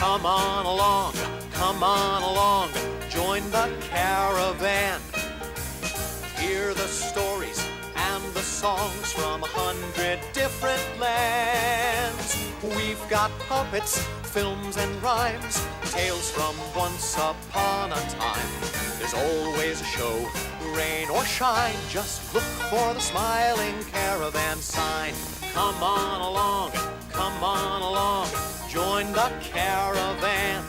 Come on along, join the caravan. Hear the stories and the songs from 100 different lands. We've got puppets, films and rhymes, tales from once upon a time. There's always a show, rain or shine, just look for the smiling caravan sign. Come on along, join the caravan.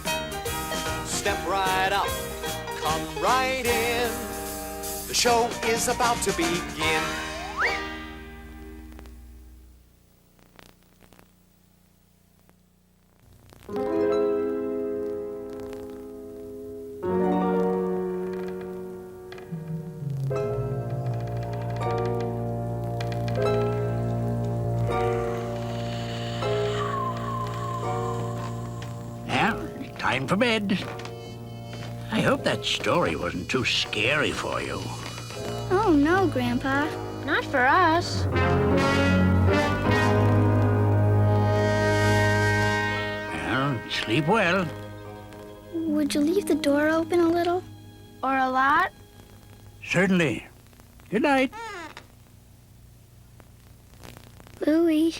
Step right up, come right in. The show is about to begin. Time for bed. I hope that story wasn't too scary for you. Oh, no, Grandpa. Not for us. Well, sleep well. Would you leave the door open a little? Or a lot? Certainly. Good night. Louie.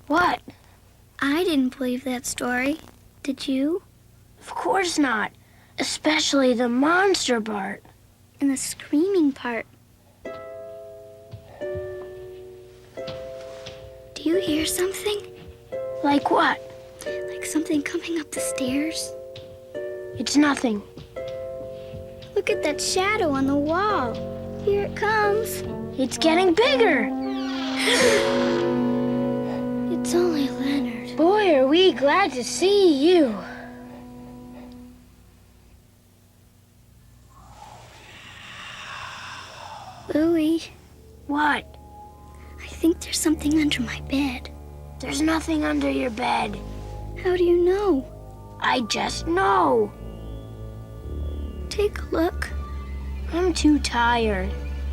What? I didn't believe that story. Did you? Of course not. Especially the monster part. And the screaming part. Do you hear something? Like what? Like something coming up the stairs? It's nothing. Look at that shadow on the wall. Here it comes. It's getting bigger. It's only Leonard. Boy, are we glad to see you. Louie. What? I think there's something under my bed. There's nothing under your bed. How do you know? I just know. Take a look. I'm too tired.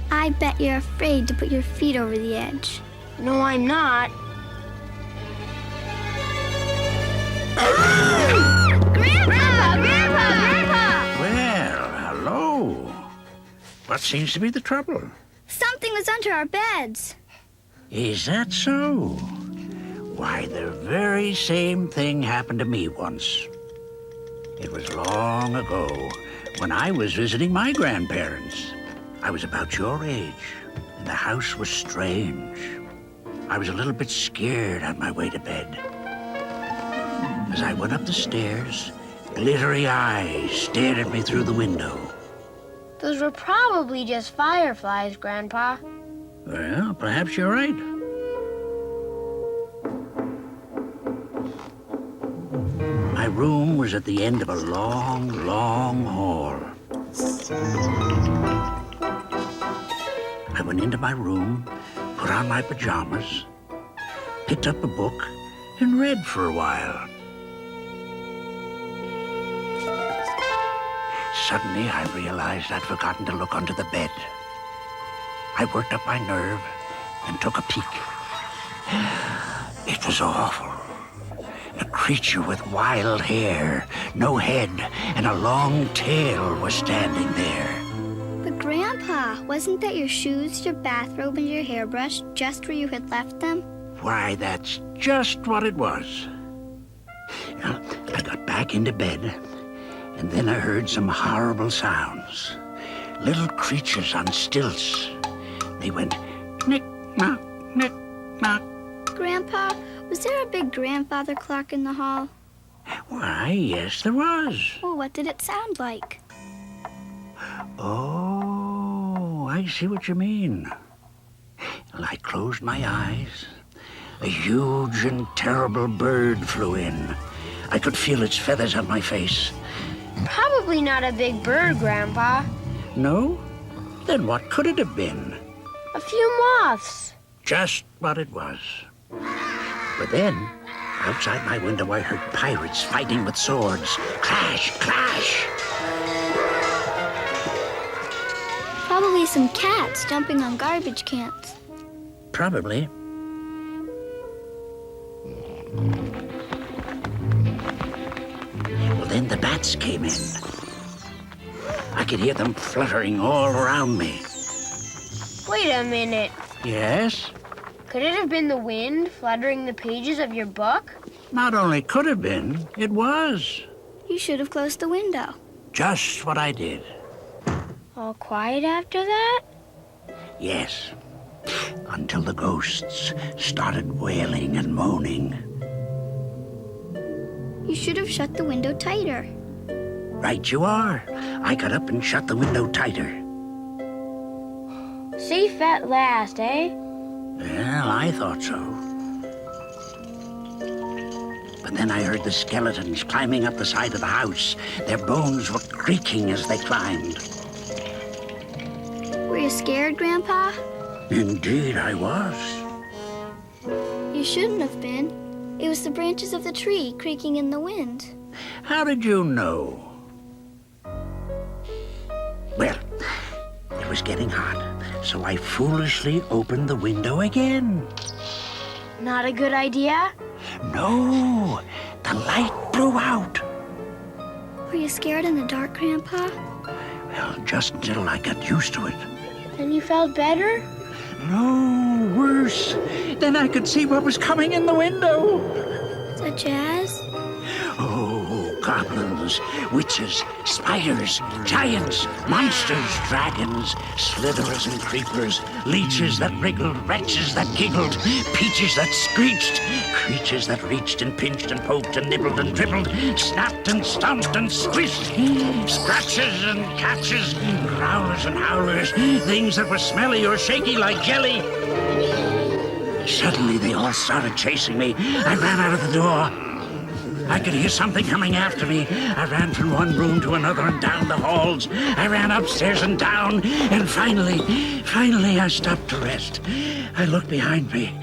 I bet you're afraid to put your feet over the edge. No, I'm not. Grandpa! Well, hello. What seems to be the trouble? Something was under our beds. Is that so? Why, the very same thing happened to me once. It was long ago when I was visiting my grandparents. I was about your age, and the house was strange. I was a little bit scared on my way to bed. As I went up the stairs, glittery eyes stared at me through the window. Those were probably just fireflies, Grandpa. Well, perhaps you're right. My room was at the end of a long, long hall. I went into my room, put on my pajamas, picked up a book, and read for a while. Suddenly, I realized I'd forgotten to look under the bed. I worked up my nerve and took a peek. It was awful. A creature with wild hair, no head, and a long tail was standing there. But Grandpa, wasn't that your shoes, your bathrobe, and your hairbrush just where you had left them? Why, that's just what it was. I got back into bed, and then I heard some horrible sounds. Little creatures on stilts. They went knick-knock, knick-knock. Grandpa, was there a big grandfather clock in the hall? Why, yes, there was. Well, what did it sound like? Oh, I see what you mean. Well, I closed my eyes. A huge and terrible bird flew in. I could feel its feathers on my face. Probably not a big bird, Grandpa. No? Then what could it have been? A few moths. Just what it was. But then, outside my window, I heard pirates fighting with swords. Clash, clash! Probably some cats jumping on garbage cans. Probably. the bats came in. I could hear them fluttering all around me. Wait a minute. Yes? Could it have been the wind fluttering the pages of your book? Not only could have been, it was. You should have closed the window. Just what I did. All quiet after that? Yes. Until the ghosts started wailing and moaning. You should have shut the window tighter. Right you are. I got up and shut the window tighter. Safe at last, eh? Well, I thought so. But then I heard the skeletons climbing up the side of the house. Their bones were creaking as they climbed. Were you scared, Grandpa? Indeed, I was. You shouldn't have been. It was the branches of the tree creaking in the wind. How did you know? Well, it was getting hot, so I foolishly opened the window again. Not a good idea? No, the light blew out. Were you scared in the dark, Grandpa? Well, just until I got used to it. And you felt better? No, worse. Then I could see what was coming in the window. The jazz? Oh, goblins, witches, spiders, giants, monsters, dragons, slitherers and creepers, leeches that wriggled, wretches that giggled, peaches that screeched, creatures that reached and pinched and poked and nibbled and dribbled, snapped and stomped and squished, scratches and catches, growlers and howlers, things that were smelly or shaky like jelly. Suddenly they all started chasing me. I ran out of the door. I could hear something coming after me. I ran from one room to another and down the halls. I ran upstairs and down, and finally I stopped to rest. I looked behind me,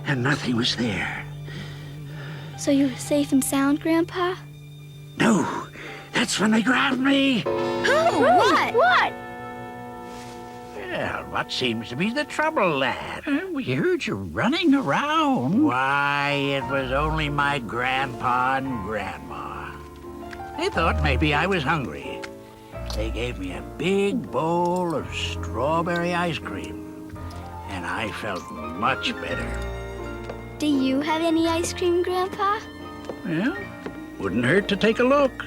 and nothing was there. So you were safe and sound, Grandpa? No, that's when they grabbed me. Who? What? What? Well, what seems to be the trouble, lad? We heard you running around. Why, it was only my grandpa and grandma. They thought maybe I was hungry. They gave me a big bowl of strawberry ice cream, and I felt much better. Do you have any ice cream, Grandpa? Well, wouldn't hurt to take a look.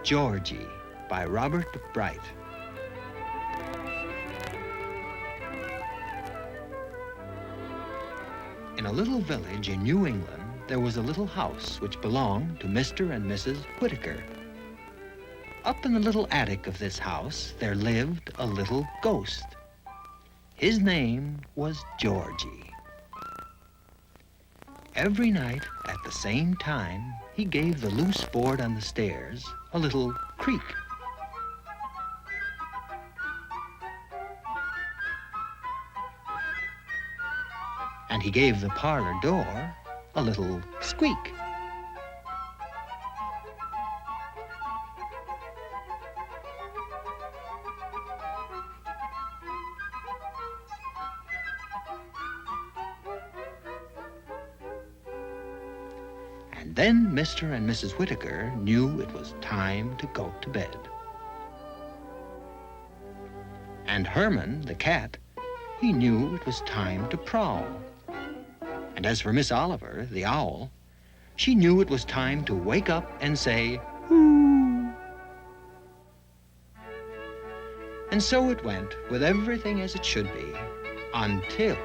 Georgie by Robert Bright. In a little village in New England, there was a little house which belonged to Mr. and Mrs. Whitaker. Up in the little attic of this house, there lived a little ghost. His name was Georgie. Every night at the same time, he gave the loose board on the stairs a little creak. And he gave the parlor door a little squeak. And then Mr. and Mrs. Whitaker knew it was time to go to bed. And Herman, the cat, he knew it was time to prowl. And as for Miss Oliver, the owl, she knew it was time to wake up and say, "Hoo." And so it went, with everything as it should be, until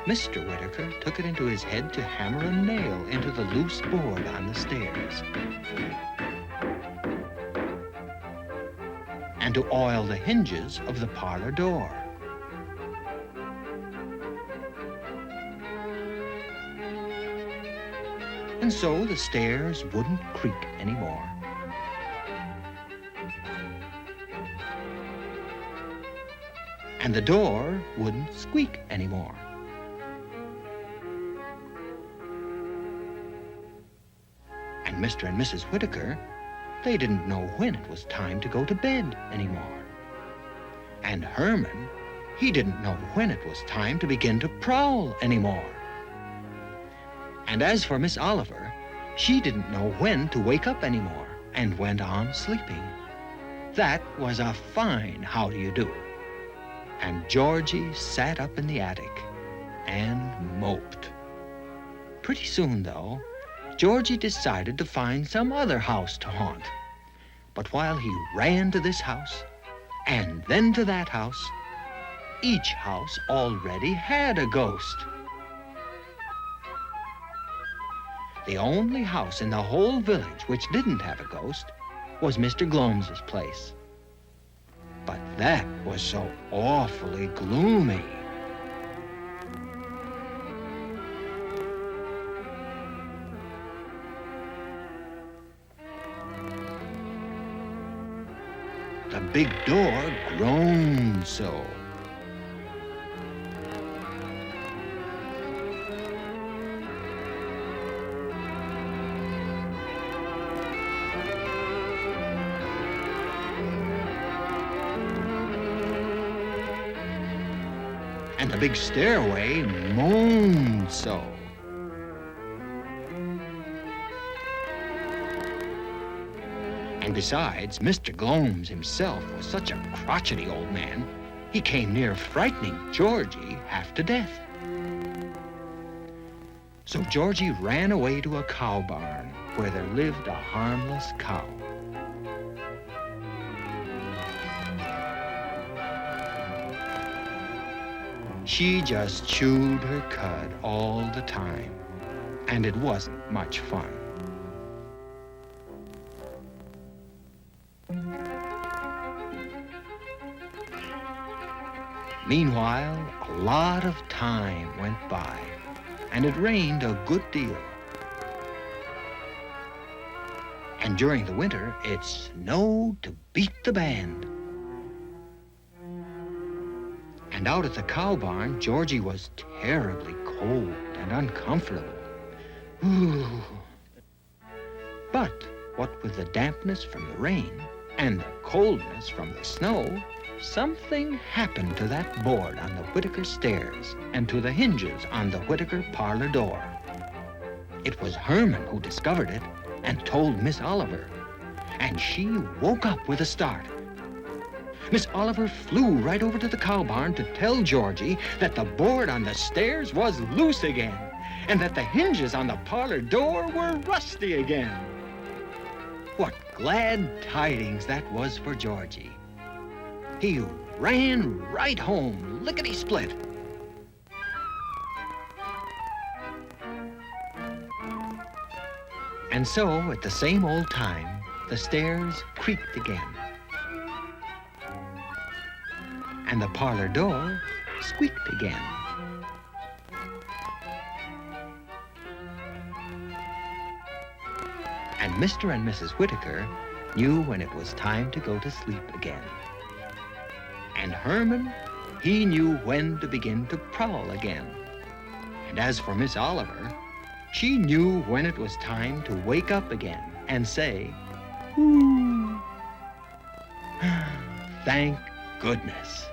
Mr. Whittaker took it into his head to hammer a nail into the loose board on the stairs, and to oil the hinges of the parlor door. And so the stairs wouldn't creak anymore. And the door wouldn't squeak anymore. And Mr. and Mrs. Whittaker, they didn't know when it was time to go to bed anymore. And Herman, he didn't know when it was time to begin to prowl anymore. And as for Miss Oliver, she didn't know when to wake up anymore and went on sleeping. That was a fine how-do-you-do. And Georgie sat up in the attic and moped. Pretty soon, though, Georgie decided to find some other house to haunt. But while he ran to this house and then to that house, each house already had a ghost. The only house in the whole village which didn't have a ghost was Mr. Glomes's place. But that was so awfully gloomy. The big door groaned so. And the big stairway moaned so. And besides, Mr. Glomes himself was such a crotchety old man, he came near frightening Georgie half to death. So Georgie ran away to a cow barn where there lived a harmless cow. She just chewed her cud all the time, and it wasn't much fun. Meanwhile, a lot of time went by, and it rained a good deal. And during the winter, it snowed to beat the band. And out at the cow barn, Georgie was terribly cold and uncomfortable. Ooh. But what with the dampness from the rain and the coldness from the snow, something happened to that board on the Whittaker stairs and to the hinges on the Whittaker parlor door. It was Herman who discovered it and told Miss Oliver, and she woke up with a start. Miss Oliver flew right over to the cow barn to tell Georgie that the board on the stairs was loose again and that the hinges on the parlor door were rusty again. What glad tidings that was for Georgie. He ran right home, lickety-split. And so, at the same old time, the stairs creaked again. And the parlor door squeaked again. And Mr. and Mrs. Whittaker knew when it was time to go to sleep again. And Herman, he knew when to begin to prowl again. And as for Miss Oliver, she knew when it was time to wake up again and say, "Ooh." Thank goodness.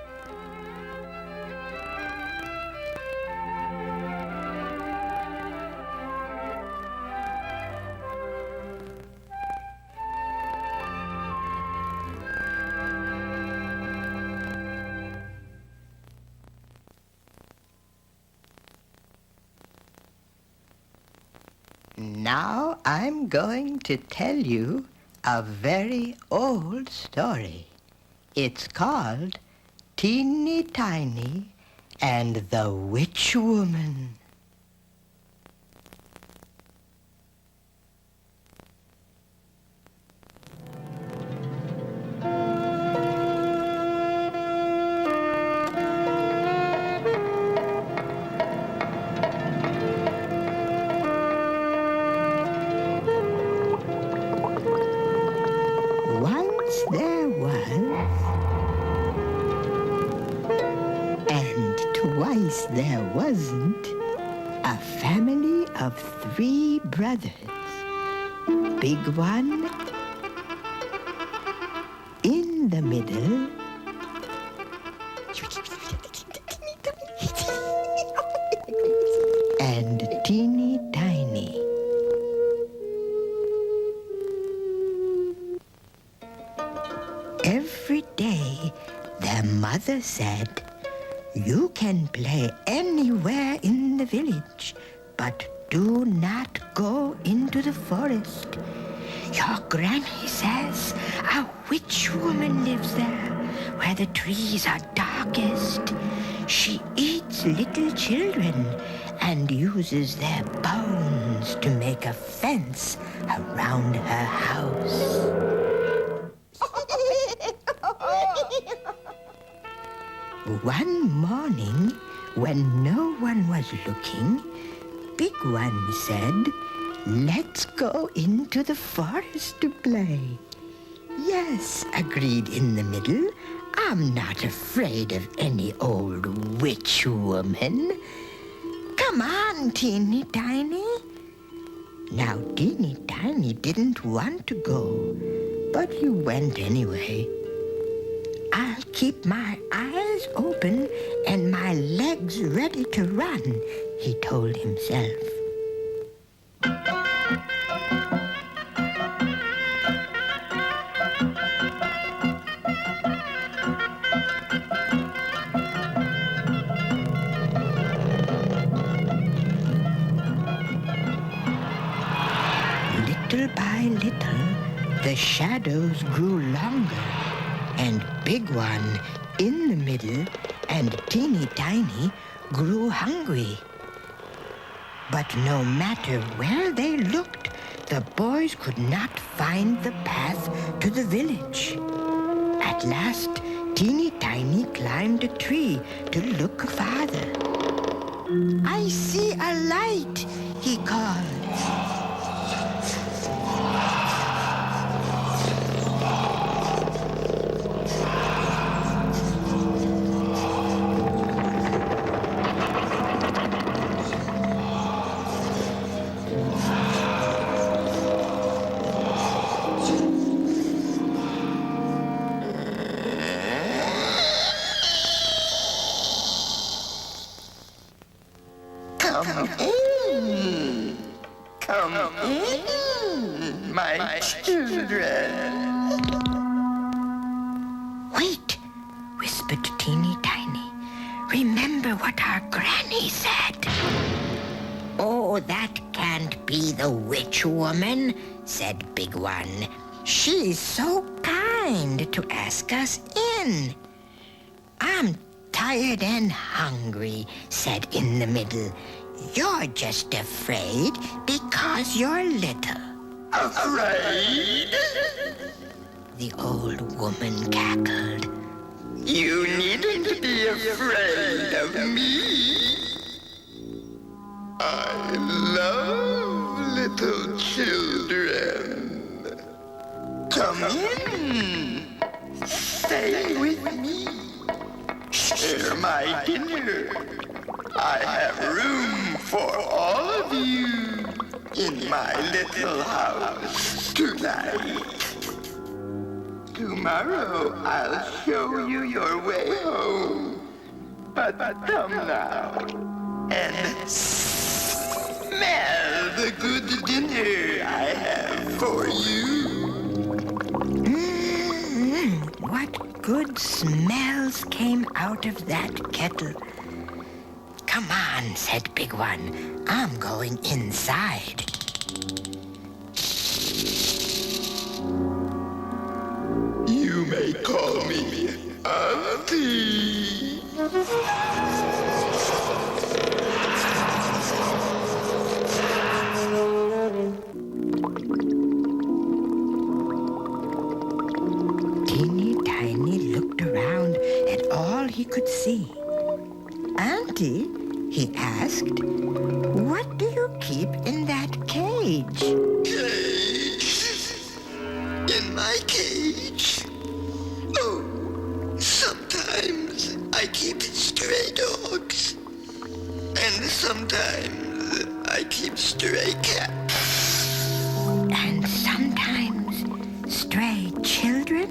Now I'm going to tell you a very old story. It's called Teeny Tiny and the Witch Woman. Once there was, and twice there wasn't, a family of 3 brothers. Big one in the middle, and teeny tiny. Every day, their mother said, "You can play anywhere in the village, but do not go into the forest. Your granny says a witch woman lives there, where the trees are darkest. She eats little children and uses their bones to make a fence around her house." One morning, when no one was looking, Big One said, "Let's go into the forest to play." "Yes," agreed in the middle. "I'm not afraid of any old witch woman. Come on, Teeny Tiny." Now, Teeny Tiny didn't want to go, but he went anyway. "I'll keep my eyes open and my legs ready to run," he told himself. Little by little, the shadows grew longer, and Big One in the middle and Teeny Tiny grew hungry. But no matter where they looked, the boys could not find the path to the village. At last, Teeny Tiny climbed a tree to look farther. "I see a light," he called. Come in, my children. "Wait," whispered Teeny Tiny. "Remember what our granny said." "Oh, that can't be the witch woman," said Big One. "She's so kind to ask us in." "I'm tired and hungry," said in the middle. "You're just afraid because you're little." Afraid? The old woman cackled. You needn't be afraid of me. I love little children. Come in. Stay with me. Share my dinner. I have room for all of you in my little house tonight. Tomorrow I'll show you your way home. But come now and smell the good dinner I have for you. What good smells came out of that kettle. "Come on," said Big One. "I'm going inside." You may call me Auntie. he could see. Auntie, he asked, what do you keep in that cage? Cage? In my cage? Oh, sometimes I keep stray dogs. And sometimes I keep stray cats. And sometimes stray children?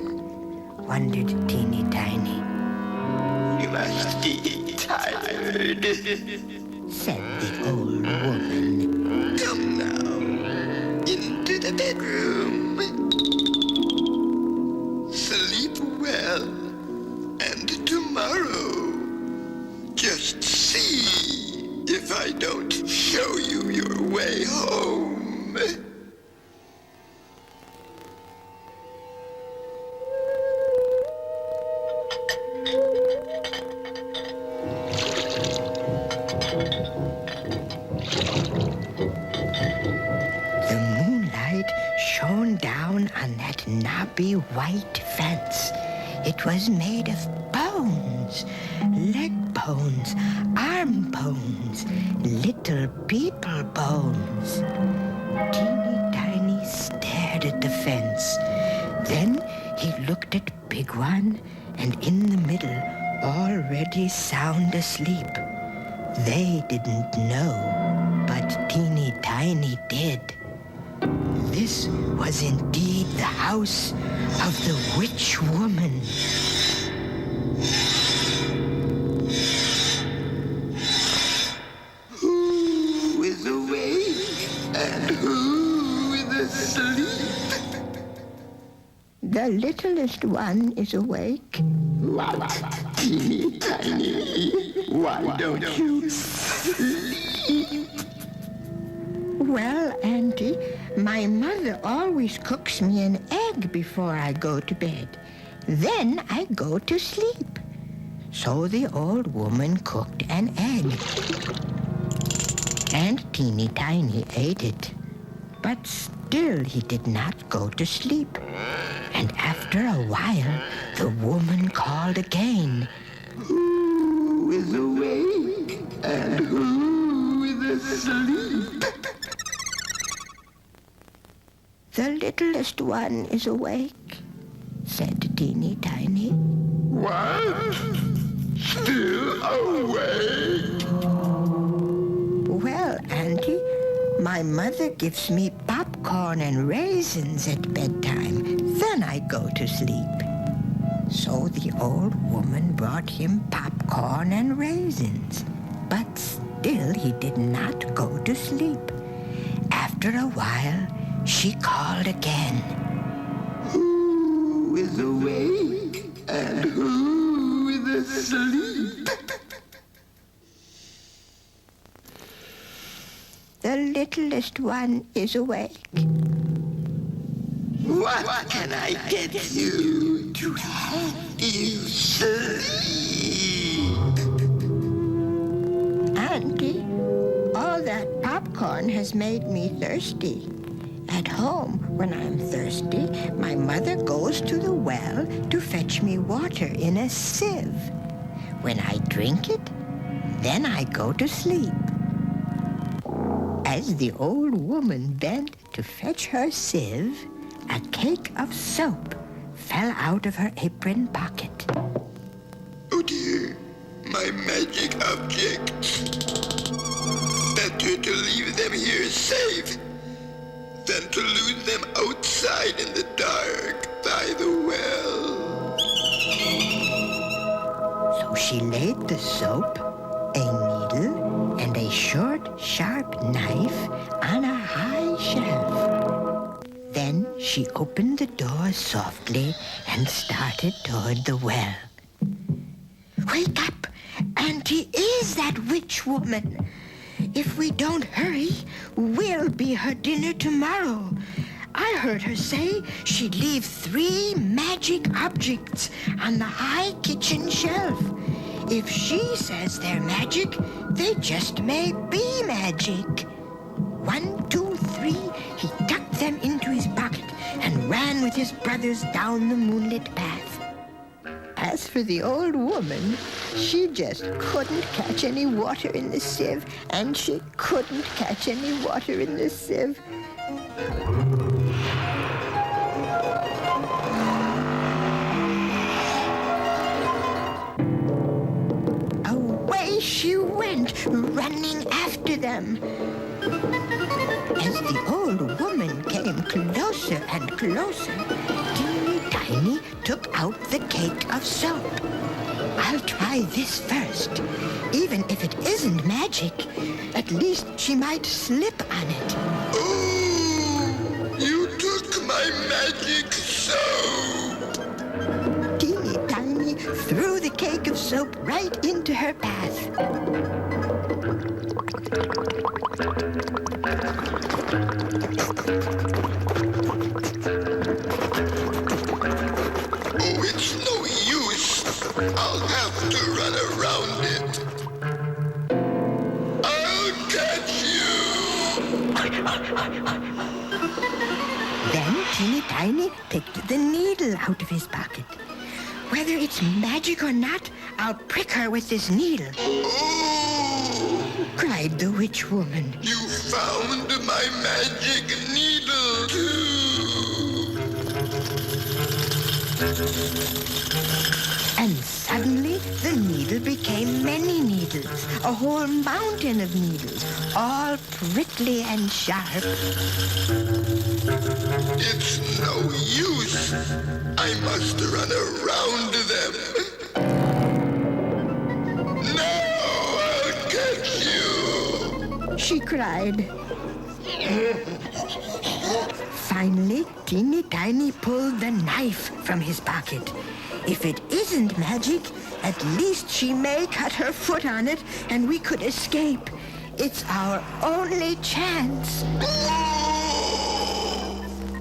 Wondered Teeny Tiny. You must be tired, Said the old woman. come now into the bedroom. Sleep well, and tomorrow just see if I don't show you your way home. The moonlight shone down on that knobby white fence. It was made of bones, leg bones, arm bones, little people bones. Teeny Tiny stared at the fence. Then he looked at Big One, and in the middle, already sound asleep. They didn't know, but Teeny Tiny did. This was indeed the house of the witch woman. Who is awake and who is asleep? The littlest one is awake. What? Teeny Tiny, why don't you sleep? Well, Auntie, my mother always cooks me an egg before I go to bed. Then I go to sleep. So the old woman cooked an egg. And Teeny Tiny ate it. But still he did not go to sleep. And after a while, the woman called again. Who is awake and who is asleep? The littlest one is awake, said Teeny Tiny. What? Still awake? Well, Auntie, my mother gives me popcorn and raisins at bedtime. Then I go to sleep. So the old woman brought him popcorn and raisins. But still he did not go to sleep. After a while, she called again. Who is awake and who is asleep? The littlest one is awake. What can I get you to help you sleep? Auntie, all that popcorn has made me thirsty. At home, when I'm thirsty, my mother goes to the well to fetch me water in a sieve. When I drink it, then I go to sleep. As the old woman bent to fetch her sieve, a cake of soap fell out of her apron pocket. Oh dear, my magic objects. Better to leave them here safe than to lose them outside in the dark by the well. So she laid the soap, a needle, and a short, sharp knife on a high shelf. Then she opened the door softly and started toward the well. Wake up! Auntie is that witch woman. If we don't hurry, we'll be her dinner tomorrow. I heard her say she'd leave 3 magic objects on the high kitchen shelf. If she says they're magic, they just may be magic. 1, 2, 3, he tucked them into his pocket and ran with his brothers down the moonlit path. As for the old woman, she just couldn't catch any water in the sieve, and she couldn't catch any water in the sieve. Away she went, running after them. As the old woman came closer and closer, Teeny Tiny took out the cake of soap. I'll try this first. Even if it isn't magic, at least she might slip on it. Oh, you took my magic soap. Teeny Tiny threw the cake of soap right into her bath. Oh, it's no use. I'll have to run around it. I'll catch you. Then Teeny Tiny picked the needle out of his pocket. Whether it's magic or not, I'll prick her with this needle, Oh, cried the witch woman. you found my magic needle too. And suddenly the needle became many needles, a whole mountain of needles, all prickly and sharp. It's no use. I must run around them. Now I'll catch you. She cried. Finally, Teeny Tiny pulled the knife from his pocket. If it isn't magic, at least she may cut her foot on it and we could escape. It's our only chance.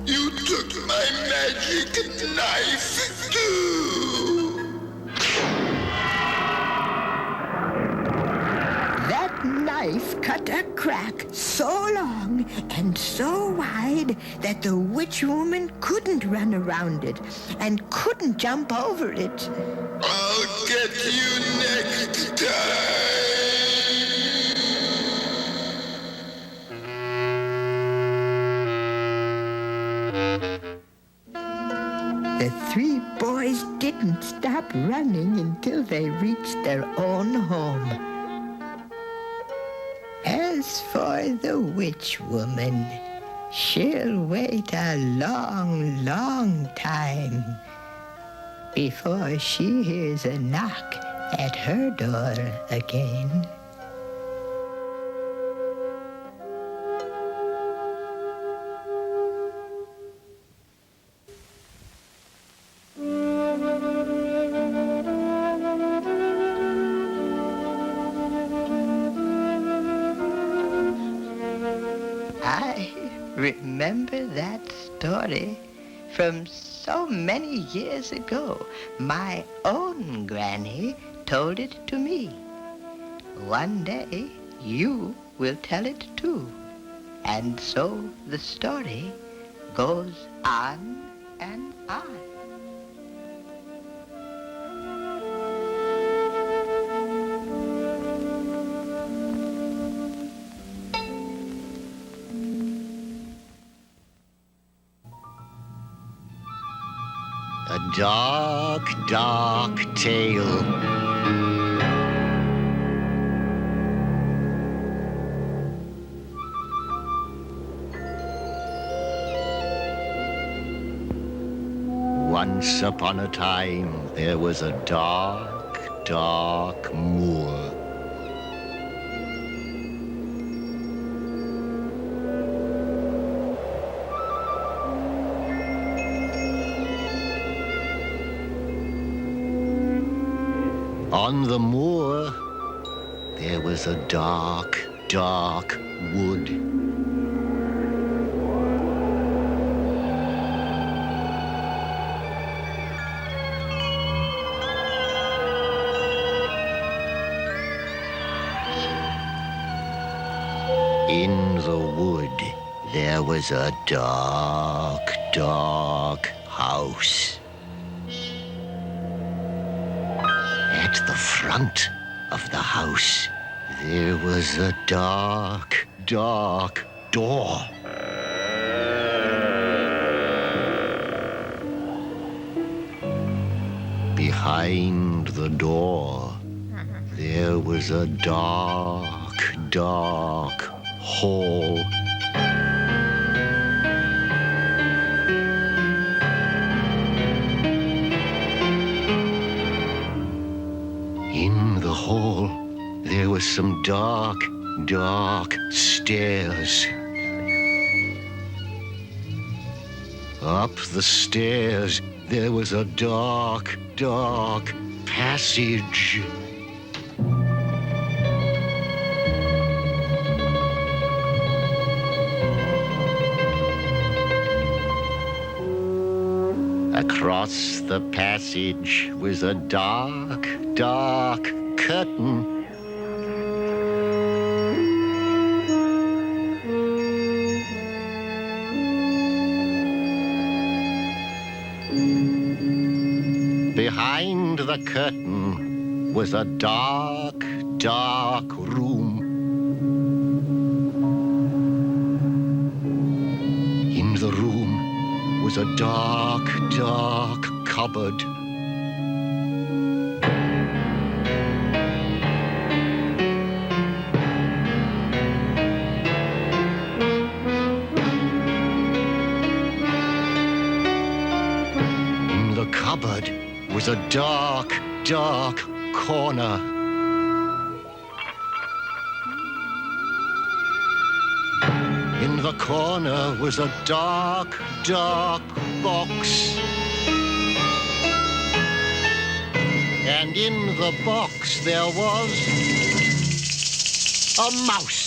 You took my magic knife too. That knife cut a crack so long and so wide that the witch woman couldn't run around it and couldn't jump over it. I'll get you next time. The three boys didn't stop running until they reached their own home. As for the witch woman, she'll wait a long, long time before she hears a knock at her door again. I remember that story from so many years ago. My own granny told it to me. One day you will tell it too. And so the story goes on and on. A dark, dark tale. Once upon a time, there was a dark, dark moor. On the moor, there was a dark, dark wood. In the wood, there was a dark, dark house. At the front of the house, there was a dark, dark door. Behind the door, there was a dark, dark hall. In the hall, there were some dark, dark stairs. Up the stairs, there was a dark, dark passage. Across the passage was a dark, dark curtain. Behind the curtain was a dark, dark room. In the room was a dark, dark cupboard. In the cupboard was a dark, dark corner. In the corner was a dark, dark box. And in the box there was a mouse.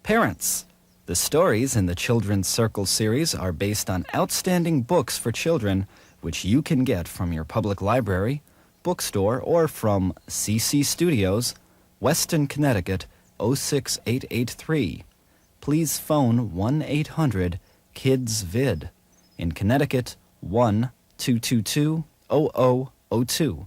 Parents. The stories in the Children's Circle series are based on outstanding books for children, which you can get from your public library, bookstore, or from CC Studios, Weston, Connecticut, 06883. Please phone 1-800-KIDS-VID. In Connecticut, 1-222-0002.